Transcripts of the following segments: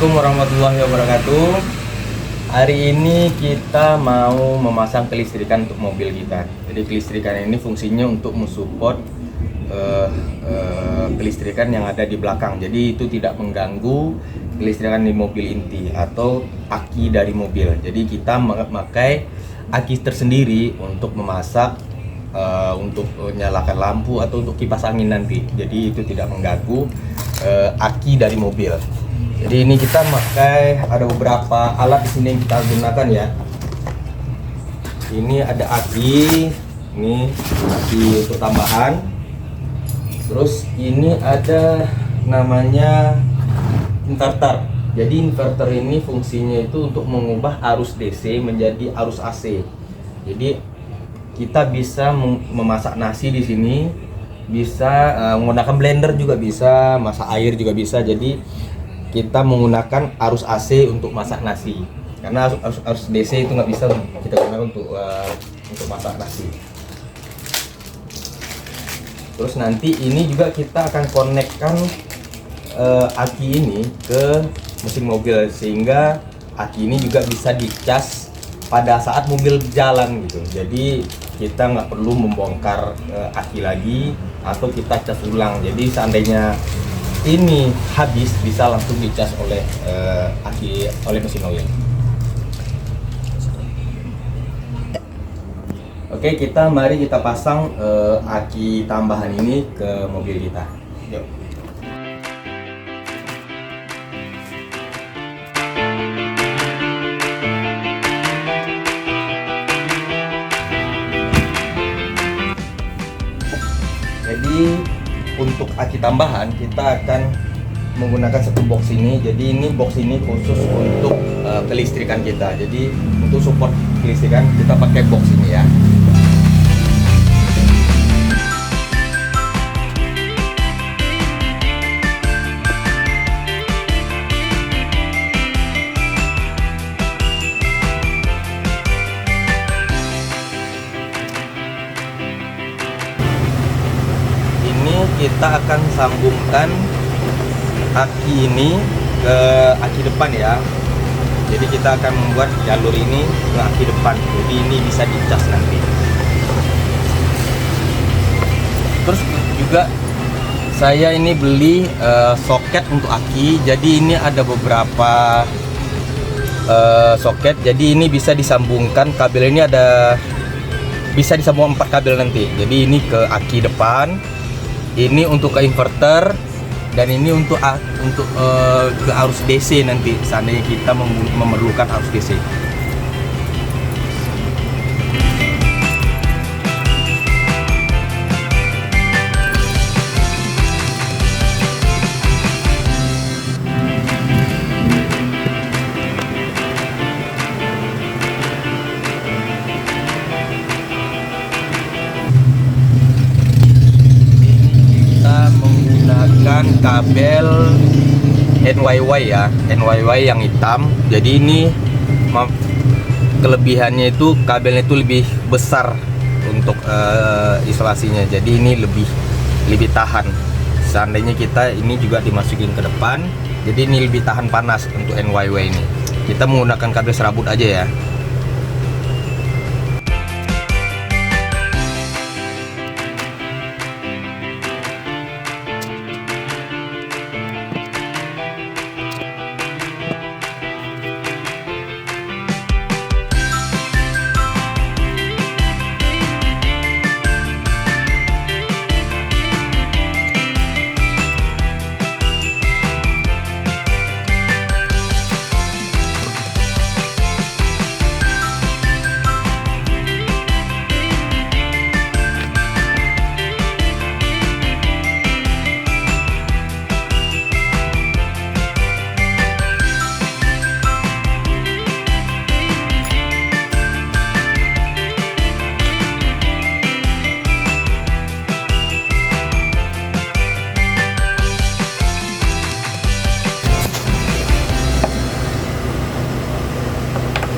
Assalamualaikum warahmatullahi wabarakatuh. Hari ini kita mau memasang kelistrikan untuk mobil kita. Jadi kelistrikan ini fungsinya untuk mensupport kelistrikan yang ada di belakang. Jadi itu tidak mengganggu kelistrikan di mobil inti atau aki dari mobil. Jadi kita memakai aki tersendiri untuk memasak, untuk menyalakan lampu atau untuk kipas angin nanti. Jadi itu tidak mengganggu aki dari mobil. Jadi ini kita pakai, ada beberapa alat di sini yang kita gunakan ya. Ini ada aki, ini aki untuk tambahan. Terus ini ada namanya inverter. Jadi inverter ini fungsinya itu untuk mengubah arus DC menjadi arus AC. Jadi kita bisa memasak nasi di sini, bisa menggunakan blender juga bisa, masak air juga bisa. Jadi kita menggunakan arus AC untuk masak nasi, karena arus DC itu nggak bisa kita gunakan untuk masak nasi. Terus nanti ini juga kita akan konekkan aki ini ke mesin mobil, sehingga aki ini juga bisa dicas pada saat mobil jalan gitu. Jadi kita nggak perlu membongkar aki lagi atau kita cas ulang. Jadi seandainya ini habis, bisa langsung dicas oleh aki, oleh mesin oil. Oke, mari kita pasang aki tambahan ini ke mobil kita. Yuk. Jadi untuk aki tambahan kita akan menggunakan satu box ini. Jadi ini box ini khusus untuk kelistrikan kita. Jadi untuk support kelistrikan kita pakai box ini ya. Kita akan sambungkan aki ini ke aki depan ya. Jadi kita akan membuat jalur ini ke aki depan, jadi ini bisa dicas nanti. Terus juga saya ini beli soket untuk aki. Jadi ini ada beberapa soket, jadi ini bisa disambungkan, kabel ini bisa disambung 4 kabel nanti. Jadi ini ke aki depan, ini untuk ke inverter, dan ini untuk ke arus DC nanti seandainya kita memerlukan arus DC. Kabel NYY ya, NYY yang hitam. Jadi ini kelebihannya itu kabelnya itu lebih besar untuk isolasinya. Jadi ini lebih tahan. Seandainya kita ini juga dimasukin ke depan, jadi ini lebih tahan panas untuk NYY ini. Kita menggunakan kabel serabut aja ya.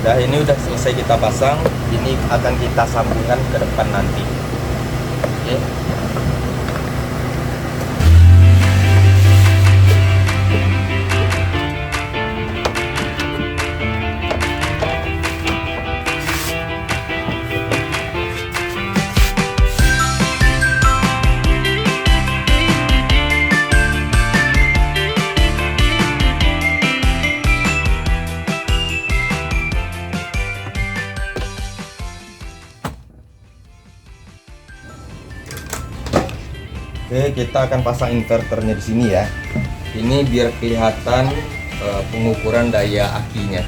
Udah, ini udah selesai kita pasang. Ini akan kita sambungkan ke depan nanti. Oke. Oke, kita akan pasang inverternya di sini ya. Ini biar kelihatan pengukuran daya akinya.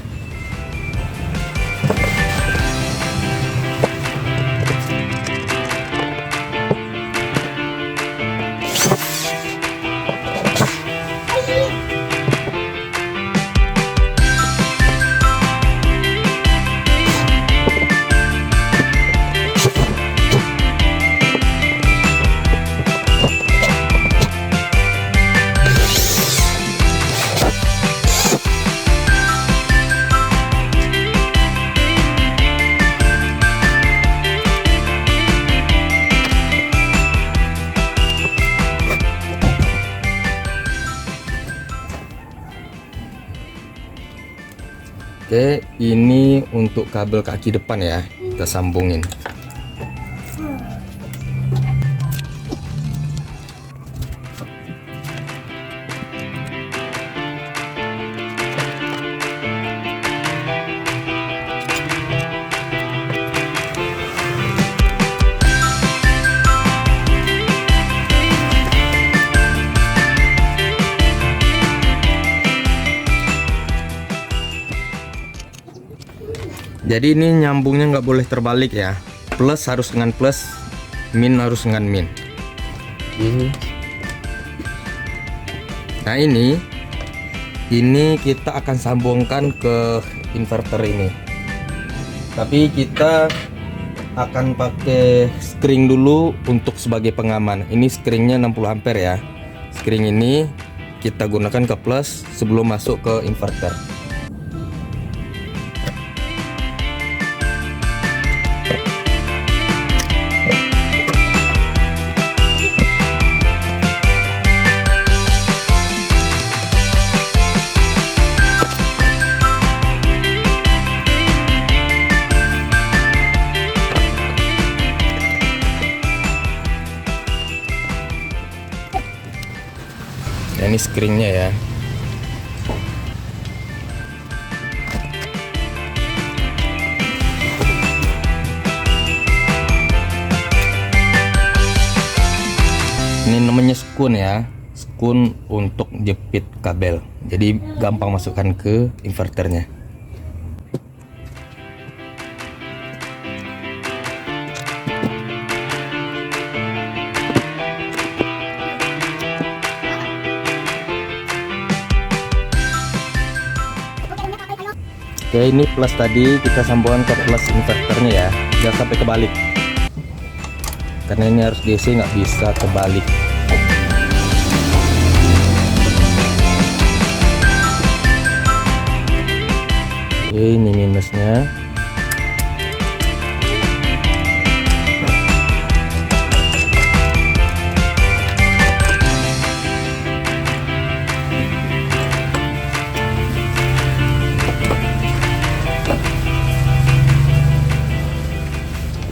Oke, ini untuk kabel kaki depan ya, kita sambungin. Jadi ini nyambungnya nggak boleh terbalik ya. Plus harus dengan plus, min harus dengan min. Nah ini kita akan sambungkan ke inverter ini. Tapi kita akan pakai string dulu untuk sebagai pengaman. Ini stringnya 60 ampere ya. String ini kita gunakan ke plus sebelum masuk ke inverter. Nah, ini screennya ya. Ini namanya skun ya, skun untuk jepit kabel. Jadi gampang masukkan ke inverternya. Oke, ini plus tadi kita sambungkan ke plus inverternya ya, jangan sampai kebalik karena ini harus DC, nggak bisa kebalik. Oke, ini minusnya.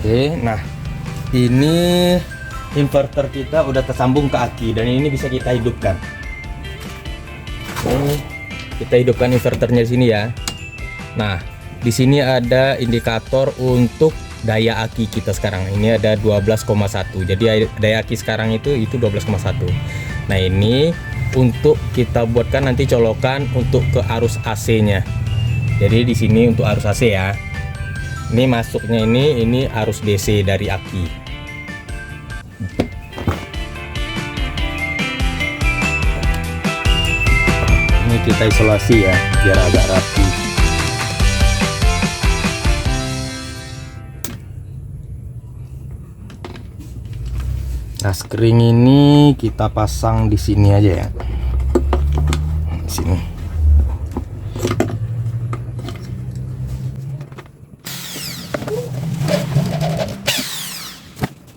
Oke, nah ini inverter kita udah tersambung ke aki dan ini bisa kita hidupkan. Oke, kita hidupkan inverternya di sini ya. Nah, di sini ada indikator untuk daya aki kita sekarang. Ini ada 12,1. Jadi daya aki sekarang itu 12,1. Nah, ini untuk kita buatkan nanti colokan untuk ke arus AC-nya. Jadi di sini untuk arus AC ya. Ini masuknya ini arus DC dari aki. Ini kita isolasi ya biar agak rapi. Nah, screen ini kita pasang di sini aja ya. Di sini.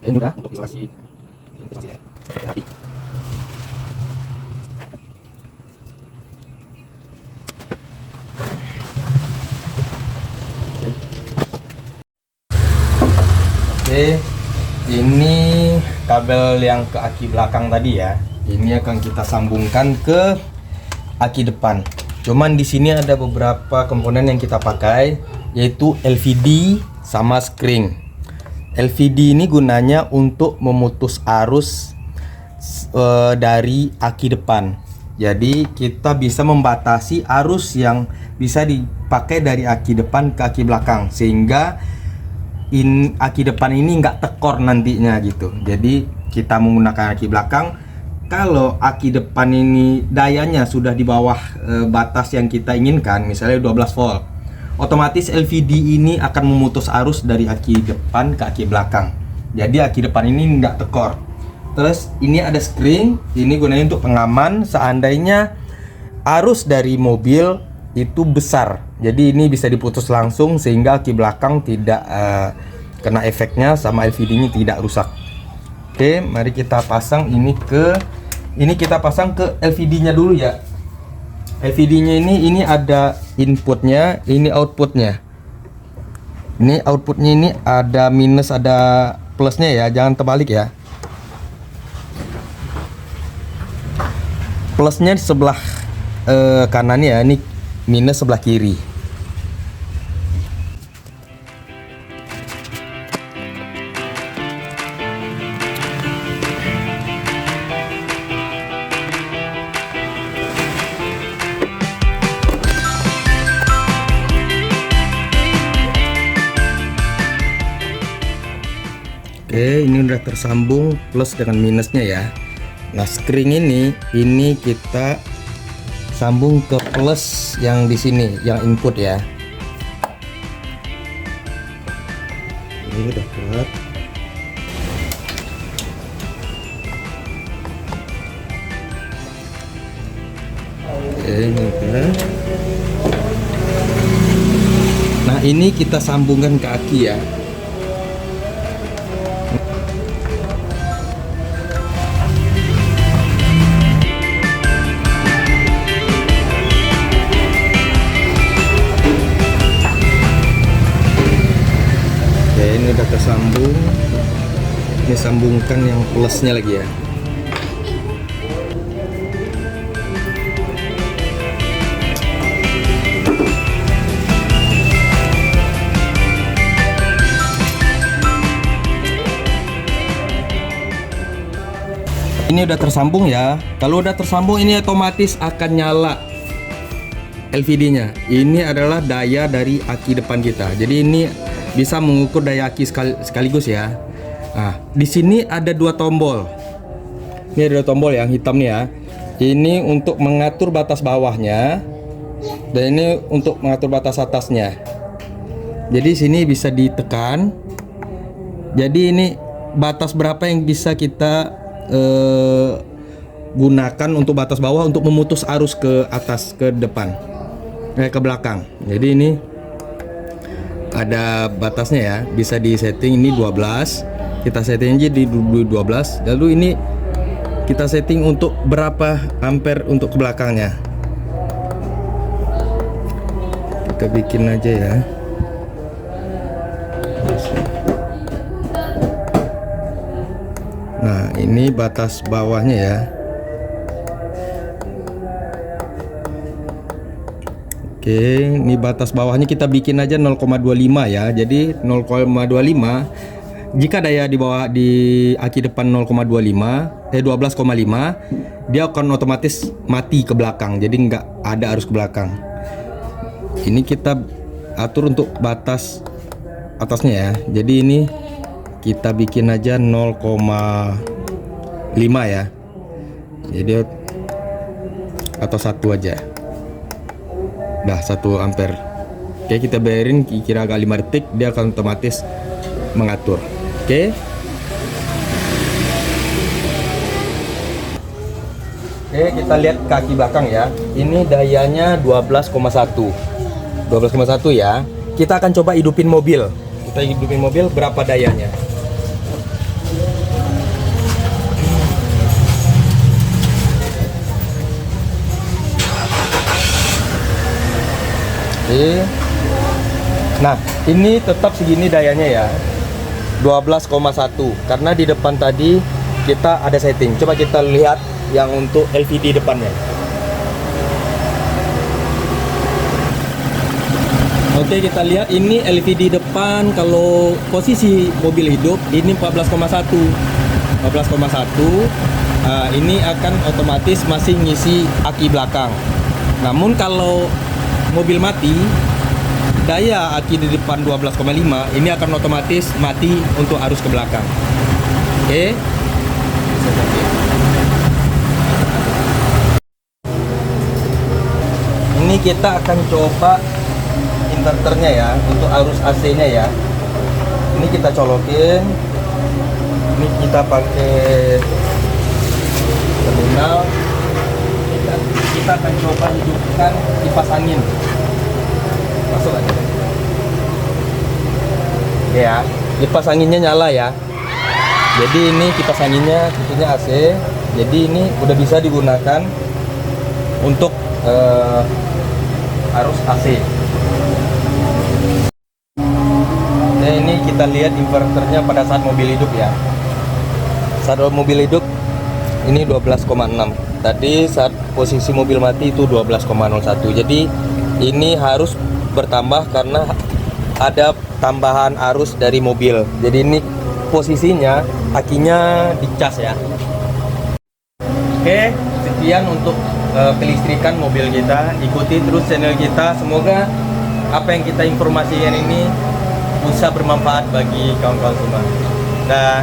Ini udah untuk isolasi. Oke, ini kabel yang ke aki belakang tadi ya. Ini akan kita sambungkan ke aki depan. Cuman di sini ada beberapa komponen yang kita pakai, yaitu LVD sama screen. LVD ini gunanya untuk memutus arus dari aki depan. Jadi kita bisa membatasi arus yang bisa dipakai dari aki depan ke aki belakang, sehingga aki depan ini nggak tekor nantinya gitu. Jadi kita menggunakan aki belakang. Kalau aki depan ini dayanya sudah di bawah batas yang kita inginkan, misalnya 12 volt, otomatis LVD ini akan memutus arus dari aki depan ke aki belakang. Jadi aki depan ini nggak tekor. Terus ini ada screen, ini gunanya untuk pengaman seandainya arus dari mobil itu besar. Jadi ini bisa diputus langsung sehingga aki belakang tidak kena efeknya, sama LVD-nya tidak rusak. Oke, mari kita pasang ini kita pasang ke LVD-nya dulu ya. LVD-nya ini ada inputnya, ini outputnya. Ini outputnya ini ada minus, ada plusnya ya, jangan terbalik ya. Plusnya di sebelah kanan ya, ini minus sebelah kiri. Oke, ini udah tersambung plus dengan minusnya ya. Nah, screen ini kita sambung ke plus yang di sini, yang input ya. Ini udah kuat. Oke, ini udah. Nah, ini kita sambungkan ke aki ya. Ini udah tersambung. Ini sambungkan yang plusnya lagi ya. Ini udah tersambung ya. Kalau udah tersambung ini otomatis akan nyala LVD-nya. Ini adalah daya dari aki depan kita. Jadi ini bisa mengukur daya aki sekaligus ya. Nah, di sini ada dua tombol. Ini ada dua tombol yang hitam nih ya. Ini untuk mengatur batas bawahnya, dan ini untuk mengatur batas atasnya. Jadi sini bisa ditekan. Jadi ini batas berapa yang bisa kita gunakan untuk batas bawah untuk memutus arus ke atas, ke depan, ke belakang. Jadi ini ada batasnya ya, bisa di setting. Ini 12, kita setting aja di 12. Lalu ini kita setting untuk berapa ampere untuk ke belakangnya. Kita bikin aja ya. Nah, ini batas bawahnya ya. Oke, ini batas bawahnya kita bikin aja 0,25 ya. Jadi 0,25. Jika daya di bawah di aki depan 0,25, 12,5, dia akan otomatis mati ke belakang. Jadi nggak ada arus ke belakang. Ini kita atur untuk batas atasnya ya. Jadi ini kita bikin aja 0,5 ya. Jadi atau 1 aja. Dah 1 ampere. Oke, kita biarin kira agak 5 detik, dia akan otomatis mengatur. Oke. Oke, kita lihat kaki belakang ya. Ini dayanya 12,1. 12,1 ya. Kita akan coba hidupin mobil. Kita hidupin mobil berapa dayanya. Oke. Nah, ini tetap segini dayanya ya. 12,1 karena di depan tadi kita ada setting. Coba kita lihat yang untuk LVD depannya. Oke, kita lihat ini LVD depan. Kalau posisi mobil hidup ini 14,1. 12,1. Ini akan otomatis masih ngisi aki belakang. Namun kalau mobil mati, daya aki di depan 12,5 ini akan otomatis mati untuk arus ke belakang. Oke. Ini kita akan coba inverternya ya, untuk arus AC-nya ya. Ini kita colokin. Ini kita pakai terminal. Kita akan coba hidupkan kipas angin. Masuk aja. Oke ya, kipas anginnya nyala ya. Jadi ini kipas anginnya tipenya AC. Jadi ini udah bisa digunakan untuk arus AC. Nah, ini kita lihat inverternya pada saat mobil hidup ya. Saat mobil hidup ini 12,6. Tadi saat posisi mobil mati itu 12,01. Jadi ini harus bertambah karena ada tambahan arus dari mobil. Jadi ini posisinya akinya dicas ya. Oke, sekian untuk kelistrikan mobil kita. Ikuti terus channel kita. Semoga apa yang kita informasikan ini bisa bermanfaat bagi kawan-kawan semua. Dah.